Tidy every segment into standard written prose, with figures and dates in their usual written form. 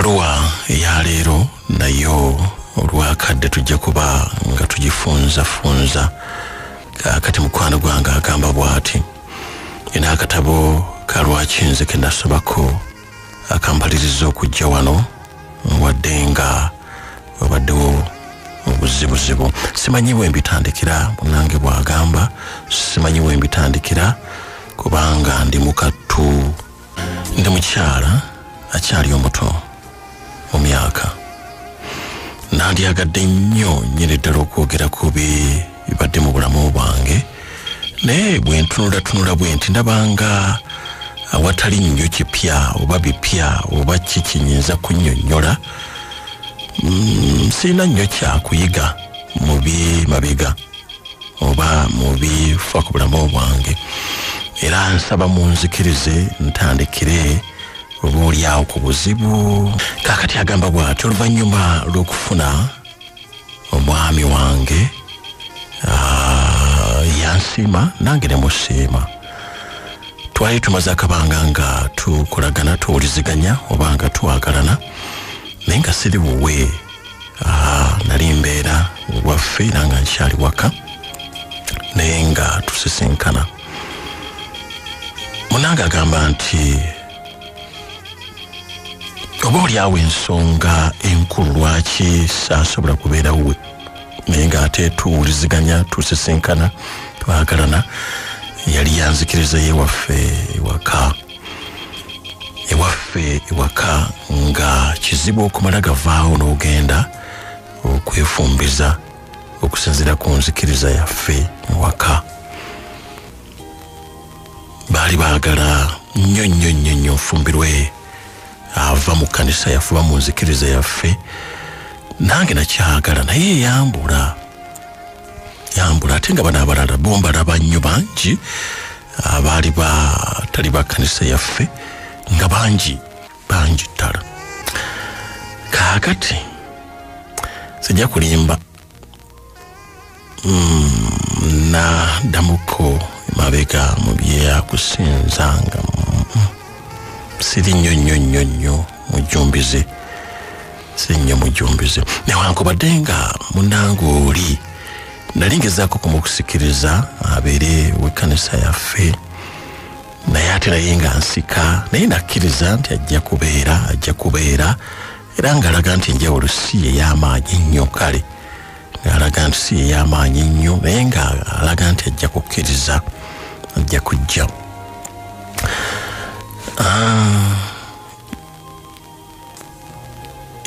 Ebbaluwa ya leero nayo olwakadde tujja kuba nga tugifunza kati mukwano gwange agamba bw'ati ina akatabo kalwaki nze ke nasabako akampaliriza okujja wano wadde nga wabaddewo obuzibuzibu simanyi we mbitandikira munange bw'agamba simanyi we mbitandikira kubanga ndi mukattu ndi mukyala akyali omuto mu myaka nandyagadde nnyo nnyini ddala okwogera ku bibadde mu bulamu bwange naye bwe ntunula bwe nti ndabanga awatali nnyo kipya oba bipya oba kikinyinza kunnyonnyola sirina nnyo kyakuyiga mu mabega oba mu bifa ku bulamu bwange era nsaba munzikirize ntandikire oba oliawo ku buzibu kakati agamba bw'ati oluvannyuma lw'okufuna omwami wange yansiima nange ne musiima twali tumaze akabanga nga tukolagana tuwuliziganya oba nga twagalana naye nga siri wuwe nali mbeera waffe era nga nkyali waka naye nga tusisinkana munange agamba nti oba oliawo ensonga enkulu lwaki saasobola kubeera wuwe naye ng'ate tuwuliziganya tusisinkana twagalana yali yanzikiriza ewaffe ewaka nga kizibu okumala gavaawo n'ogenda okwefumbiza okusinziira ku nzikiriza yaffe ewaka baali baagala nnyo nfumbirwe ava mu kkanisa yaffe oba mu nzikiriza yaffe nange nakyagala naye yambula ate nga bano abalala bombalaba nnyo bangi abaali batali ba kkanisa yaffe nga bangi ddala kaakati sijja kulimba naddamuko emabega mu byeyakusinza nga siri nnyo mujumbize newankubadde nga munange oli nali ngezaako kumukusikiriza abeere w'ekkanisa yaffe naye ate naye nga nsika naye nakkiriza nti ajja kubeera era ng'alaga nti enjawulo si ey'amaanyi nnyo kale ng'alaga nti si ey'amaanyi nnyo naye ng'alaga nti ajja kukkiriza ajja kujja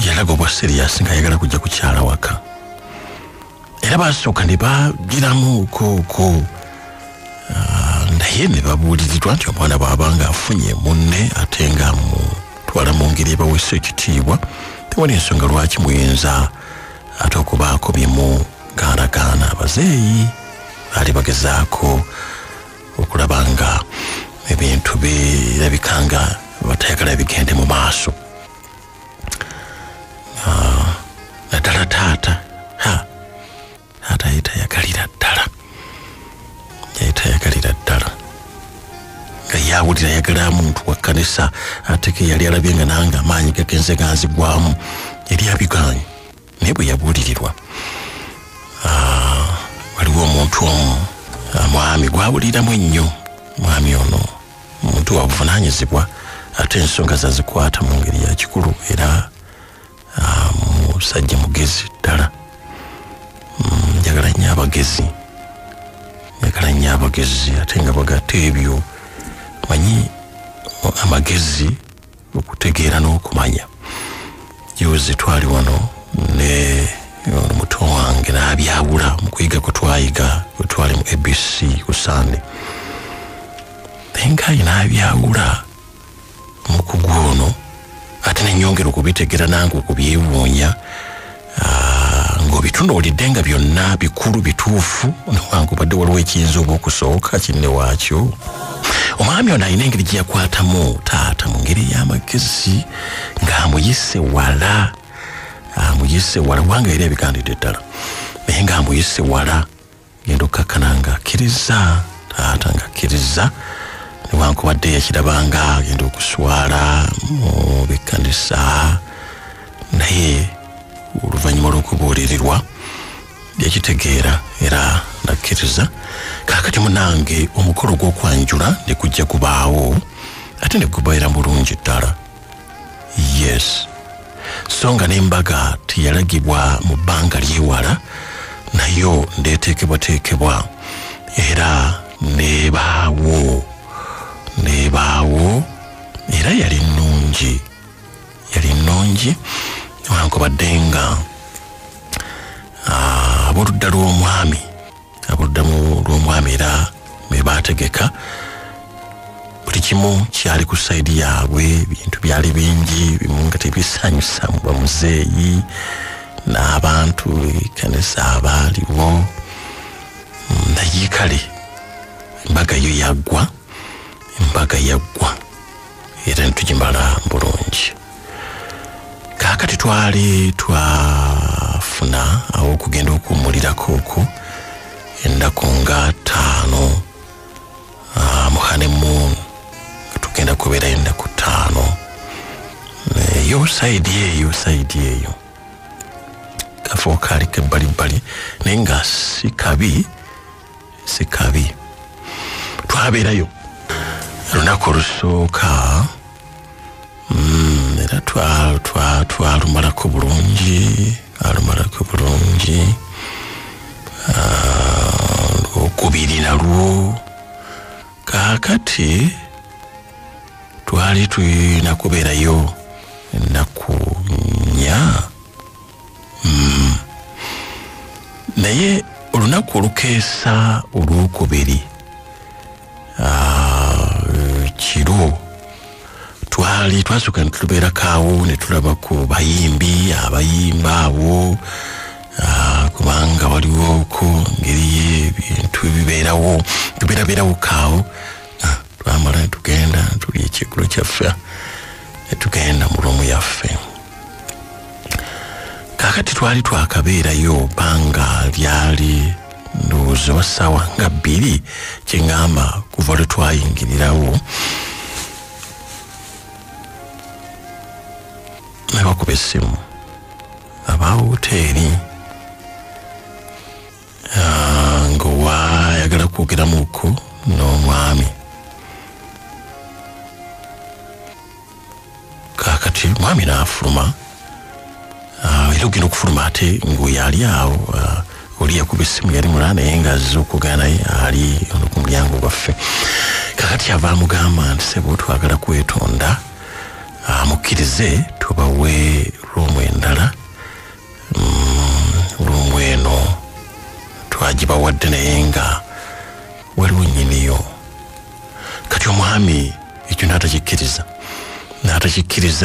yalaga obwa serious nga ayagala kujja kukyala waka era basooka ne bagiramu ko naye ne babuulirirwa nti omwana bw'abanga afunye munne ate nga mutwala mu ngeri ebawesa ekitiibwa tewali ensonga lwaki muyinza ate okubaako byemugaanagaana abazeeyi baali bagezaako okulaba nga ebintu birabika nga batayagala bigende mu maaso naddala taata yayitayagalira ddala nga yawulira yagala muntu wa kkanisa ate ke yali alabye nga nange amaanyi gagenze ganzigwamu yali abiganye naye bwe yabuulirirwa waliwo omuntu omu mwami gwawuliramu ennyo mwami ono omuntu wabuvunaanyizibwa ate ensonga zazikwata mu ngeri ya kikulu era musajja mugezi ddala njagala nnyo abagezi ate nga bagatta ebyo manyi amagezi okutegeera n'okumanya yuzi twali wano ne omuto wange n'abyawula mu kuyiga kwe twali mu ABC ku Sunday naye ngaayi n'abyawula mu kugwono ate nenyongera okubitegeera nange okubyewuunya ng'obitunuulidde nga byonna bikulu bituufu newankubadde waliwo ekiyinza oba okusooka kinne waakyo omwami ono alina engeri gye yakwatamu taata mu ngeri y'amagezi ng'amuyise wala wanga era ebigandidde ddala naye ng'amuyise wala genda okkakkana ng'akkiriza taata ng'akkiriza newankubadde yakirabanga agenda okuswala mu b'ekkanisa naye oluvannyuma lw'okubuulirirwa yakitegeera era nakkiriza. Kaakati munange omukolo gw'okwanjula ne gujja kubaawo ate ne gubeera bulungi ddala. Yes, so nga n'embaga teyalagibwa mu bbanga lyewala, nayo ndeeteekebwateekebwa era nebaawo era yali nnungi newankubadde nga ab'oludda lw'omwami era me baategeka buli kimu kyali ku sayidi yaabwe, ebintu byali bingi bimu nga tebisanyusa mu bamuzeeyi n'abantu ekkanisa abaaliwo. Naye kale embaga yo yaggwa era netugimala bulungi. Kaakati twali twafuna awo okugenda okuwummulirako okwo ennaku nga 5 mu honeymoon nga tugenda kubeera ennaku 5 yo sayidi eyo kafo kaali kebbalibbali naye nga si kabi twabeerayo olunaku olusooka era twalumalako bulungi lwokubiri nalwo. Kaakati twali tulina kubeerayo ennaku 4 naye olunaku olukeesa olwokubiri kiro twasooka ne tubeerakaawo ne tulabako bayimbi abayimba abo kubanga waliwoko ngeri y'ebintu ebibeerawo tubeerabeerawo kaawo. Twamala ne tugenda tuli ekiggulo kyaffe ne tugenda mu romu yaffe. Kaakati twali twakabeerayo bbanga lyali ndowooza wa ssaawa nga 2 kyeŋŋamba kuva lwe twayingirirawo ne bakuba essimu aba hoteeri ng'owayagala kwogeramuko n'omwami. Kaakati mwami n'afuluma era ogenda okufuluma ate ng'oyo ali awo oli yakuba essimu yali mulala naye nga azze okugaa naye ali ono ku mulyango gwaffe. Kaakati ava amugamba nti sebo twagala kwetonda amukkirize tubawe roomu endala. Roomu eno twagibawadde naye nga waliwo nnyiniyo. Kati omwami ekyo n'atakikkiriza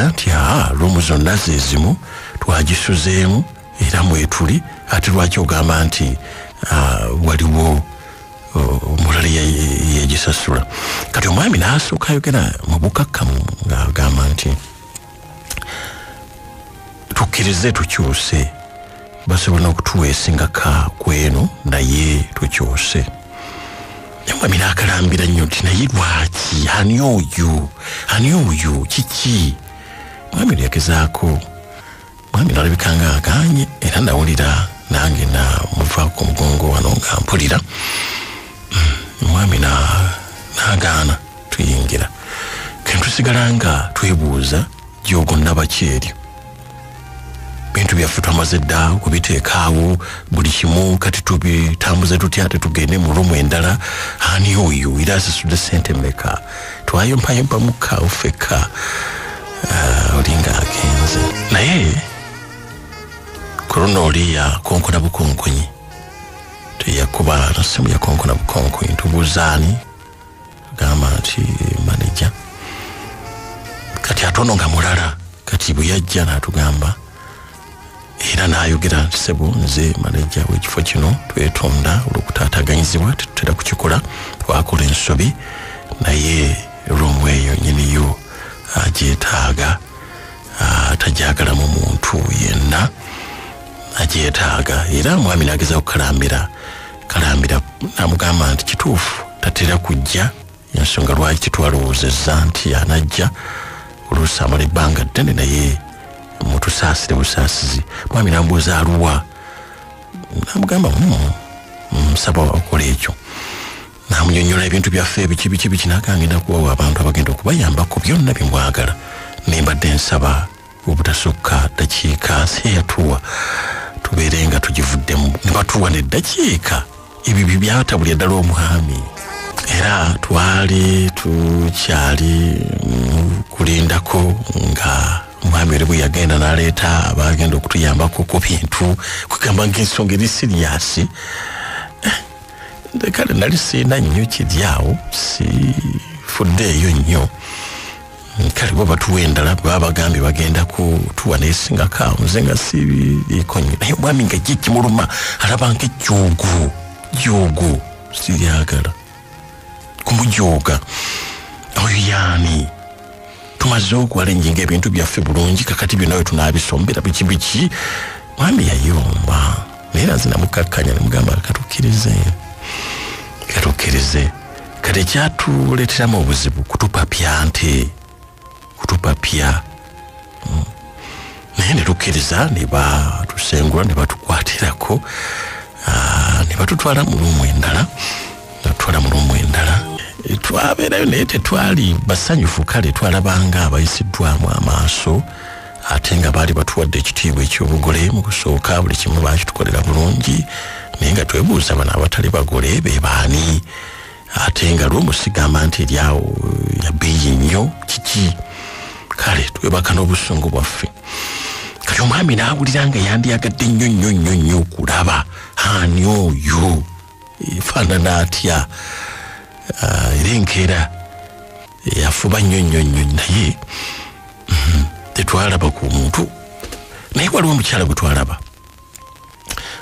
nti roomu zonna zeezimu twagisuzeemu era mwetuli ate lwaki ogamba nti waliwo omulala yegisasula. Kati omwami n'asooka ayogera mu bukakkamu ng'agamba nti tukkirize tukyuse, basobola n'okutuwa esingaka kweno naye tukyuse. Omwami n'akalambira nnyo nti naye lwaki ani oyo kiki? Omwami yagezaako, omwami n'alabika nga agaanye era nawulira nange namuvaako omugongo wano nga mpulira. Omwami n'agaana tuyingira. Kati tusigala nga twebuuza gy'ogonna baki eri. Bintu byaffe twamaze dda okubiteekaawo buli kimu, kati tubitambuze tutya ate tugende mu rumu endala. Ani oyo era asasudde ssente mmeka? Twayompayompa mukaawo ffekka olinga agenze. Naye korona oli yakonkona bukonkonyi, teyakuba na ssimu yakonkona bukonkonyi. Tubuuzaani gamba nti maneja. Kati atono nga mulala kati bwe yajja n'atugamba era n'ayogera nti sebo nze maneja w'ekifo kino twetonda olw'okutaataganyizibwa tetutera kukikola, twakola ensobi naye roomu eyo nyiniyo agyetaaga, tagyagalamu muntu yenna, agyetaaga. Era mwami n'ageza okukalambira n'amugamba nti kituufu tatera kujja, ensonga lwaki twalowoozezza nti anajja oluusi amala ebbanga ddene naye mutusaasire busaasizi. Mwami nambuuza aluwa, namugamba nsaba okola ekyo. Namunyonyola ebintu byaffe ebiki nakangenda kuwawa abantu abagenda okubayambako byonna bye mwagala. Nembadde nsaba obutasukka dakiika seyatuwa tubeere nga tugivuddemu, ne batuwa n'eddakiika. Ebyo byatabulya ddala omwami. Era twali tukyali kulindako nga mwami oli bwe yagenda n'aleeta abagenda okutuyambako ku bintu, kugamba ng'ensonga eri siriyasi. Kale nali siina nnyo kiryawo, sifuddeeyo nnyo. Kale bo batuwa endala bwe baba bagambye bagenda kutuwa n'esingako nze nga sibiriko nnyo. Naye omwami nga ye kimuluma alaba nk'ejjoogo siryagala kumujooga. Oyo yaani tumaze okuwalenjinga ebintu byaffe bulungi, kakati byonna we tunaabisombera biki. Mwami yayomba naye nze namukakkanya nemugamba katukkirize. Kale kyatuleeteramu obuzibu kutupapya nte kutupapya. Naye ne tukkiriza ne batusengula ne batukwatirako ne batutwala mu luumu endala. Twabeerayo naye tetwali basanyufu. Kale twalabanga abayisiddwamu amaaso ate nga baali batuwadde ekitiibwa eky'obugole mu kusooka. Buli kimu baakitukolera bulungi, naye nga twebuuza bano abatali bagole be baani, ate nga lw'omusigamba nti eryawo yabbeeyi nnyo kiki. Kale twebaka n'obusungu bwaffe. Kati omwami n'awulira nga yandiyagadde nnyo okulaba ani oyo efaanana atya, era enkeera yafuba nnyo naye tetwalaba ku muntu. Naye waliwo omukyala gwe twalaba.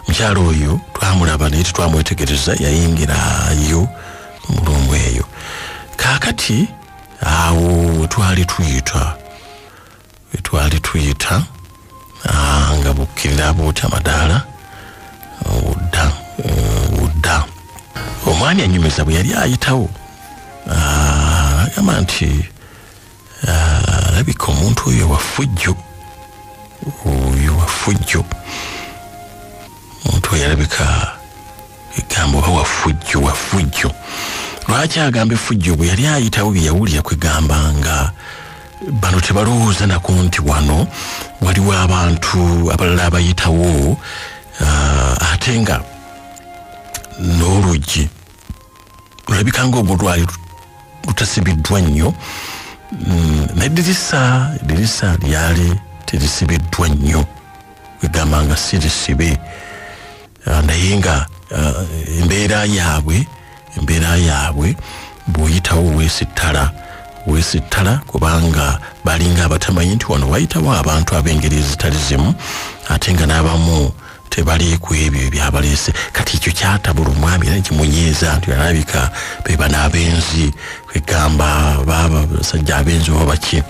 Omukyala oyo twamulaba naye tetwamwetegereza, yayingirayo mu mulongo eyo. Kaakati awo wetwali tuyita nga bukkirira boota amadaala wudda. Omwami anyumiza bwe yali ayitawo agamba nti alabika omuntu oyo wafujjo. Omuntu oyo alabika egamba oba wafujjo. Lwaki agamba effujjo? Bwe yali ayitawo bye yawulira kwegamba nga bano tebalowooza nako nti wano waliwo abantu abalala abayitawo, ate nga n'oluggi lulabika ng'ogwo lwali lutasibiddwa nnyo, n'eddirisa lyali terisibiddwa nnyo, kwegamba nga sirisibe. Naye nga embeera yaabwe bw'oyitawo weesittala kubanga balinga abatamanyi nti wano wayitawo abantu ab'engeri ezitali zimu, ate nga n'abamu tebali ku ebyo ebyabaleese. Kati ekyo kyatabula omwami era kimunyiiza nti alabika be bano abenzi, kwegamba baba basajja abenzi oba baki.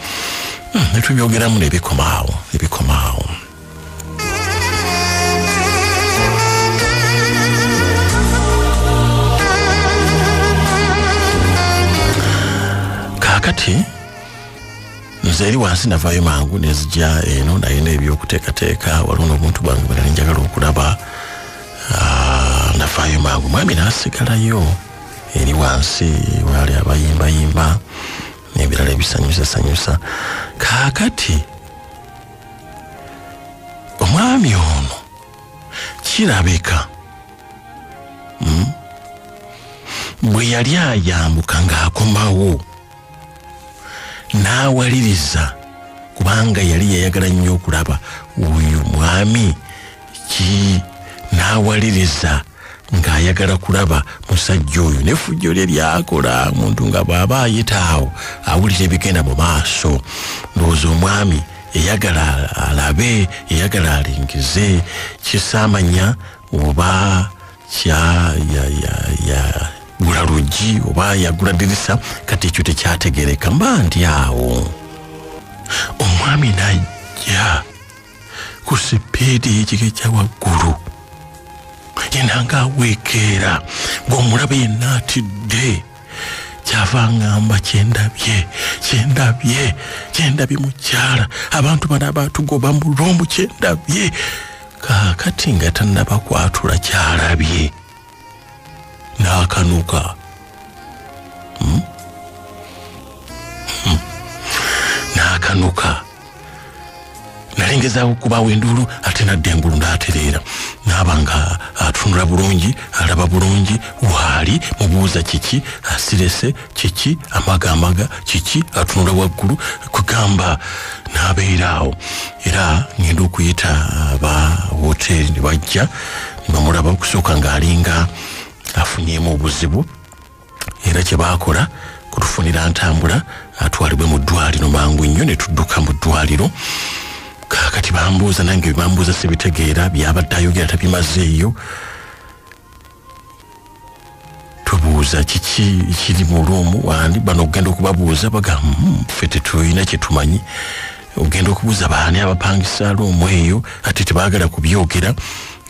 Ne tubyogeramu nebikomaawo. Kaakati nze eri wansi navaayo mangu nezijja eno naye n'ebyokuteekateeka. Waliwo n'obuntu bwange bwe nali njagala okulaba, navaayo mangu. Mwami n'asigalayo eri wansi wali abayimbayimba n'ebirala ebisanyusa. Kaakati omwami ono kirabika bwe yali ayambuka ng'akomawo n'awaliriza, kubanga yali yayagala nnyo okulaba oyo mwami n'awaliriza ng'ayagala kulaba musajja oyo n'effujjo lye lyakola. Omuntu nga bw'aba ayitaawo awulira ebigenda mu maaso, ndowooza omwami eyagala alabe, eyagala alingize, kisaamanya oba yagula luggi oba yagula dirisa. Kati ekyo tekyategereka. Mba ndi awo omwami najja ku sipiidi y'ekika ekya waggulu, yenna ng'aweekeera ng'omulaba yenna atidde. kyavangamba kyendabye mukyala abantu bana batugoba mu lombu kyendabye kakati nga tannaba kwatula kyalabye n'akanuka n'akanuka nalengeza okubawo endulu ate nadde engulu n'atereera n'abanga atunula bulungi alaba bulungi waali mubuuza kiki asirese kiki amagamaga kiki atunula waggulu kugamba n'abeeraawo era ngenda okuyita aba hoteri ne bajja bamulaba okusooka ng'alinga afunyemu obuzibu era kye baakola kutufunira ntambula atwalibwe mu ddwaliro mangu nnyo ne tudduka mu ddwaliro kakati bambuuza nange bambuuza sibitegeera byabadde ayogera tabimazeeyo tubuuza kiki kiri mu luumu wandi bano ogenda okubabuuza bagamba ffe tetulina kye tumanyi ogenda okubuuza baani abapangisa luumu eyo ate tebaagala kubyogera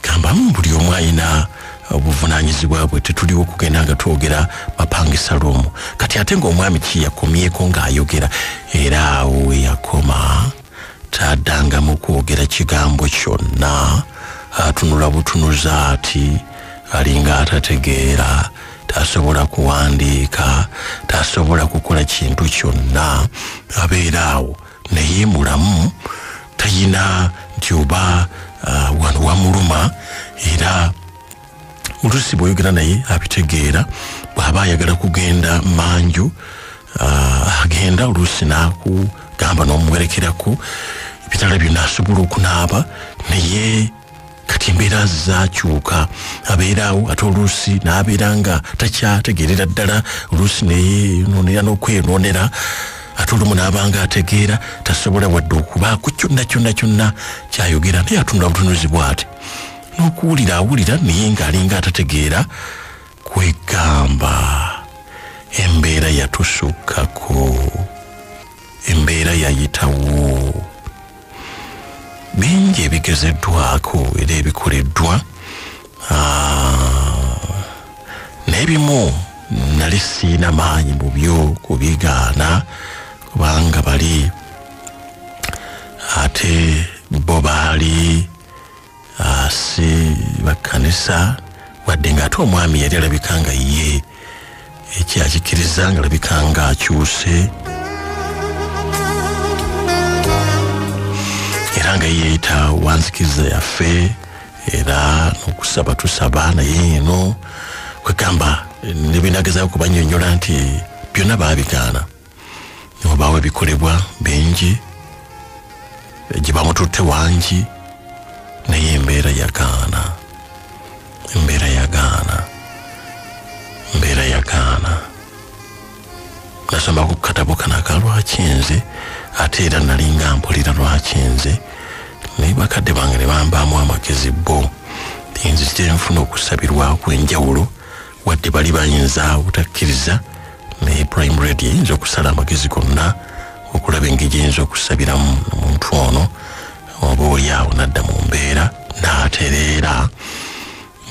gamba buli omu alina obuvunaanyizibwa bwe tetuliwo okugenda nga twogera bapangisa luumu kati ate ng'omwami ki yakomyeko ng'ayogera era awo we yakoma taddangamu kwogera kigambo kyonna atunula butunuza ati alinga atategeera tasobola kuwandiika tasobola kukola kintu kyonna abeeraawo naye mulamu tayina nti oba wano wamuluma era oluusi bw'oyogera naye abitegeera bw'aba ayagala kugenda manju agenda oluusi n'akugamba n'omuwerekeraku ebitala byonna asobola okunaaba naye kati embeera zakyuka abeeraawo ate oluusi n'abeera nga takyategeerera ddala oluusi neyeyonoonera n'okweyonoonera ate olumu n'abanga ategeera tasobola wadde okubaako kyonna kyayogera naye atunula butunuzi bw'ati n'okuwulira awulira naye ng'alinga atategeera kwegamba embeera yatusukkako embeera yayitawo bingi ebigezeddwako era ebikoleddwa n'ebimu nali siina maanyi mu byo kubigaana kubanga bali ate bo baali si bakkanisa wadde ng'ate omwami yali alabika nga ye ekyakikiriza nga alabika nga akyuse era nga yeeyita wanzikiriza yaffe era n'okusaba tusaba naye eno kwegamba ne binagezao kubanyonyola nti byonna baabigaana obaawo ebikolebwa bingi gye bamututte Wange naye embeera yagaana nasoma ku katabo kana akalwakinze ate era nalinga mpulira lwakinze naye bakadde bange ne bambaamu amagezi bo nze kyenfuna okusabirwa kw'enjawulo wadde bali bayinza obutakkiriza naye Prime Radio eyinza okusala amagezi gonna okulaba engeri eyinza okusabiramu omuntu ono oba oliawo nadda mu mbeera n'atereera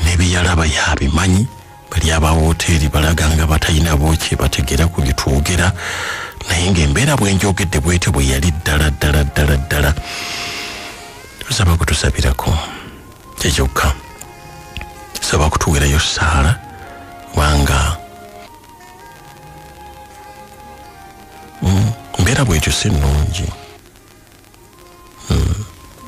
n'ebiyalaba yabimanyi bali aba hoteri balaga nga batalina bokye bategeera ku bitwogera naye ng'embeera bwenjogedde bwete bwe yali ddala tusaba kutusabirako kyekyoka tusaba kutuwerayo saala kubanga mbeera bwetyo si nnungi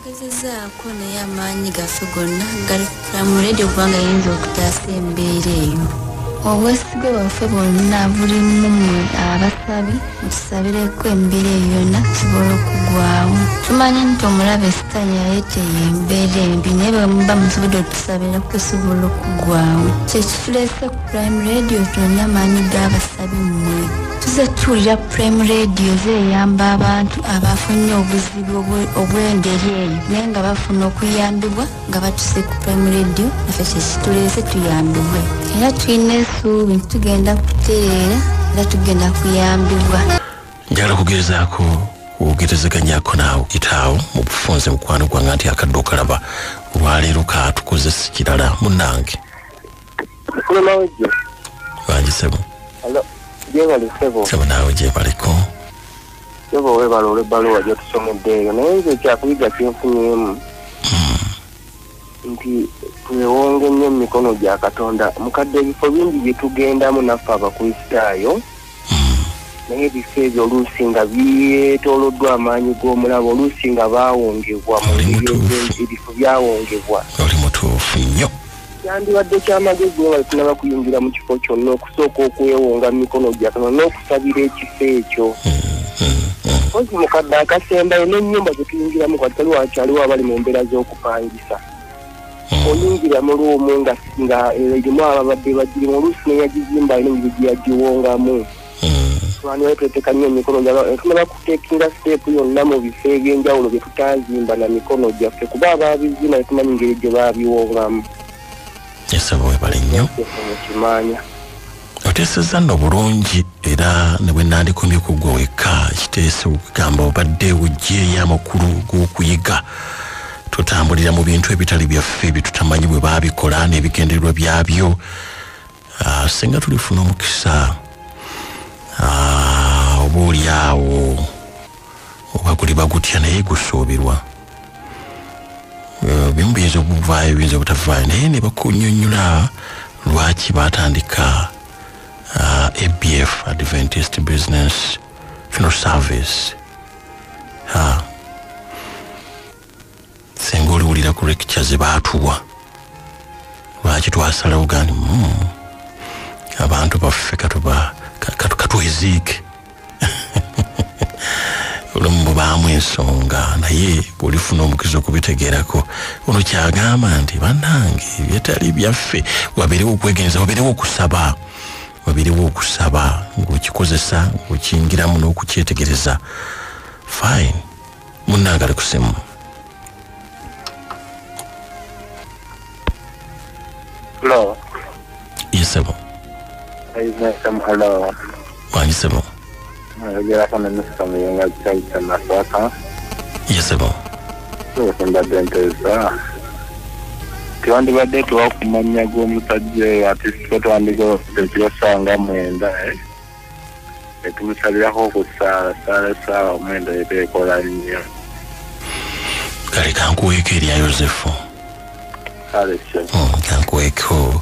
gezezaako naye amaanyi gaffe gonna gali mu radio kubanga yinza okutaasa embeera eyo obwesige bwaffe bwonna bulimu abasabi mutusabireko embeera eyo yonna tusobola okugwawo tumanyi nti omulabe sitaani yaleeteye embeera embi naye bwemuba musobodde otusabirako tusobola okugwawo kyekitulese ku Prime Radio tulina amaanyi g'abasabi mmwe tuze tuwulira Prime Radio zeyamba abantu abafunye obuzibu obw'engeri eyo naye nga bafuna okuyambibwa nga batuse ku Prime Radio naffe kyekitulese tuyambibwe era tulina essuubi tugenda kutereera era tugenda kuyambibwa njagala kugezaako okugerezeganyako naawe kitaawo mu bufunze mukwano gwange nti akadde okalaba olwaleero katukoze si kirala munnange Wange sebo Jebale sebo. Sebo nawe jebaliko. Sebo webale olebbaluwa gye tusomeddeeyo naye nze kyakuyiga kyenfunyemu. Nti twewonge nnyo emikono gya Katonda. Mukadde ebifo bingi bye tugendamu naffe abakristaayo. Naye ebifo ebyo oluusi nga byetooloddwa amaanyi g'omulabo, oluusi nga baawongebwa mu ebifo byawongebwa. Oli mutuufu nnyo. Kyandibadde ky'amagezi nga tunaba kuyingira mu kifo kyonna okusooka okwewonga mu mikono gya Katonda n'okusabira ekifo ekyo. Ozi mukadde akasembayo n'ennyumba ze tuyingiramu kati wakyaliwo abali mu mbeera z'okupangisa. Oyingira mu luumu nga erimu ababadde bagirimu oluusi neyagizimba alina engeri gye yagiwongamu. Twaniwe tweteeka nnyo emikono gyaffe tunaba kuteekinga siteepu yonna mu bifo eby'enjawulo bye tutazimba na mikono gyaffe kuba abaabizimba ne tumanyi engeri gye baabiwongamu. Esebo webale nnyo. Kimanya. Oteesezza nno bulungi era ne bwe nandikomye ku gwe wekka kiteese okugamba obadde ojjeeyo amakulu g'okuyiga. Tutambulira mu bintu ebitali byaffe bitutamanyi bwe baabikola n'ebigendererwa byabyo. Singa tulifuna omukisa obaoli awo oba guli bagutya naye gusuubirwa. Bimu biyinza okuvaayo biyinza obutavaayo naye ne bakunnyonnyola lwaki baatandika ABF Adventist Business Funeral Service. Senga oliwulira ku lecture ze baatuwa lwaki twasalawo gani abantu baffe katweziike olumu bubaamu ensonga naye bw'olifuna omukisa okubitegeerako ono kyagamba nti bannange byetali byaffe wabeerewo okwegenza wabeerewo okusaba ng'okikozesa ng'okiyingiramu n'okukyetegereza fine munnange ali kusimu. Hello. Yes, sebo. Hello. Wange sebo. Yagera kana nisama yanga cyangwa nasaka. Yes, sebo. Mbadde nteza. Kandi badde twakumanya gw'omusajja ati twandiko tekyosanga mwenda tumusabirako okusaala omwenda eteekola nnyo. Kale kankuweeko erya Yosefu. Kankuweeko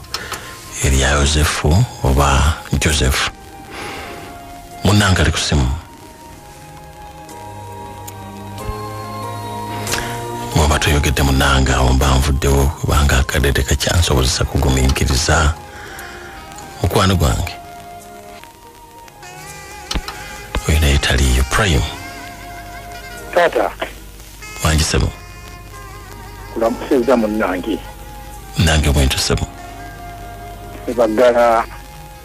erya Yosefu oba Joseph. Munnange ali ku simu. Bw'oba toyogedde munnange awo mba nvuddewo kubanga akadde tekakyansobozesa kugumiikiriza mukwano gwange. Oyo naye taliyo Prime. Tata. Wange sebo. Kulamuseza munnange. Nange bwentyo sebo. Ebagala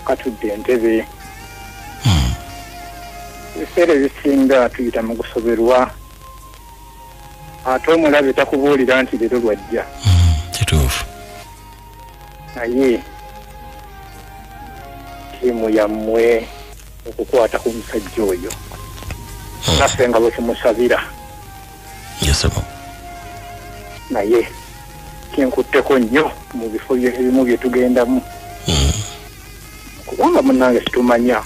katudde entebe. Ebiseera ebisinga tuyita mu kusoberwa. Ate omulabe takubuulira nti leero lwajja. Kituufu. Naye ttiimu yammwe okukwata ku musajja oyo. Naffe nga bwe tumusabira. Yesebo. Naye kinkutteko nnyo mu bifo ebimu bye tugendamu. Kubanga munnange situmanya.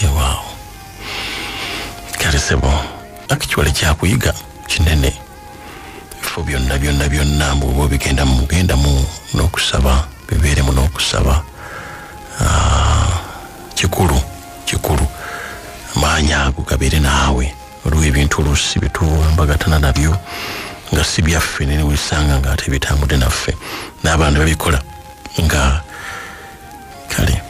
Wow. Kale sebo. Actually kyakuyiga kinene. Ebifo byonna mbuba obigendamu n'okusaba bibeeremu n'okusaba. Kikulu amaanyi ago gabeere naawe olwo ebintu oluusi bituwambagatana nabyo nga si byaffe nene wisanga nga ate bitambudde naffe n'abantu babikola nga kale